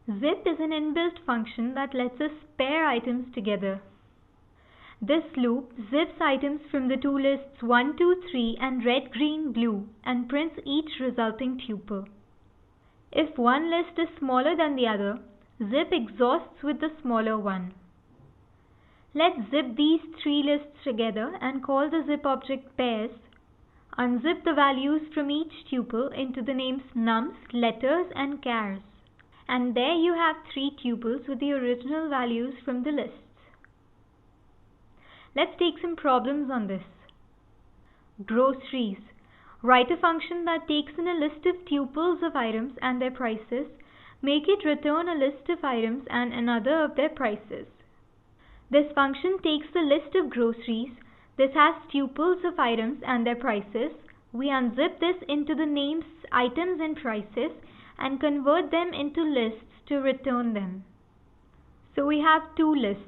Zip is an inbuilt function that lets us pair items together. This loop zips items from the two lists 1, 2, 3 and red, green, blue and prints each resulting tuple. If one list is smaller than the other, zip exhausts with the smaller one. Let's zip these three lists together and call the zip object pairs. Unzip the values from each tuple into the names nums, letters and chars. And there you have three tuples with the original values from the lists. Let's take some problems on this. Groceries. Write a function that takes in a list of tuples of items and their prices. Make it return a list of items and another of their prices. This function takes the list of groceries. This has tuples of items and their prices. We unzip this into the names, items and prices and convert them into lists to return them. So we have two lists,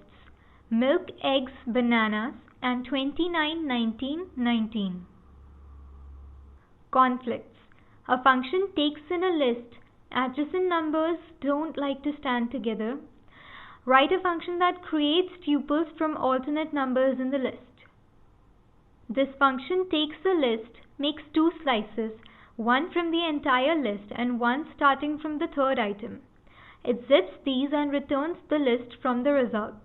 milk, eggs, bananas and 29, 19, 19. Conflicts. A function takes in a list. Adjacent numbers don't like to stand together. Write a function that creates tuples from alternate numbers in the list. This function takes a list, makes two slices, one from the entire list and one starting from the third item. It zips these and returns the list from the result.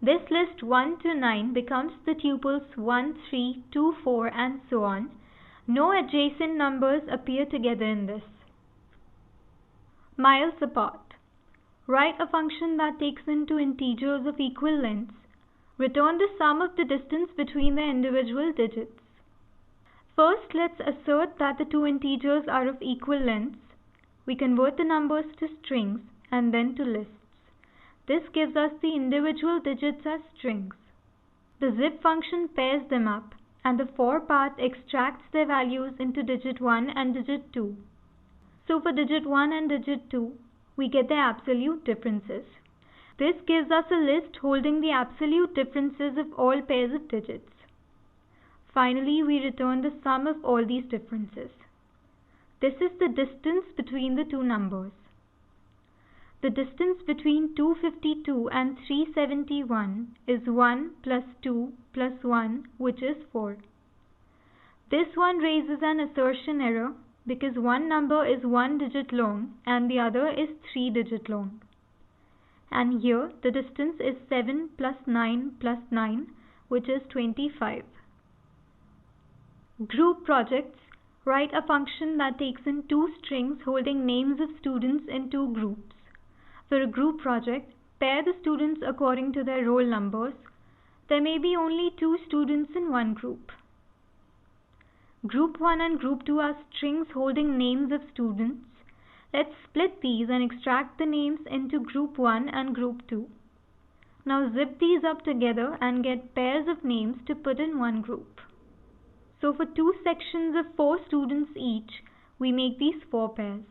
This list 1 to 9 becomes the tuples 1, 3, 2, 4 and so on. No adjacent numbers appear together in this. Miles apart. Write a function that takes in two integers of equal lengths. Return the sum of the distance between the individual digits. First, let's assert that the two integers are of equal lengths. We convert the numbers to strings and then to lists. This gives us the individual digits as strings. The zip function pairs them up and the for part extracts their values into digit 1 and digit 2. So for digit 1 and digit 2, we get their absolute differences. This gives us a list holding the absolute differences of all pairs of digits. Finally, we return the sum of all these differences. This is the distance between the two numbers. The distance between 252 and 371 is 1 plus 2 plus 1, which is 4. This one raises an assertion error because one number is 1 digit long and the other is 3 digit long. And here the distance is 7 plus 9 plus 9, which is 25. Group projects. Write a function that takes in two strings holding names of students in two groups. For a group project, pair the students according to their roll numbers. There may be only two students in one group. Group 1 and Group 2 are strings holding names of students. Let's split these and extract the names into Group 1 and Group 2. Now zip these up together and get pairs of names to put in one group. So for two sections of 4 students each, we make these 4 pairs.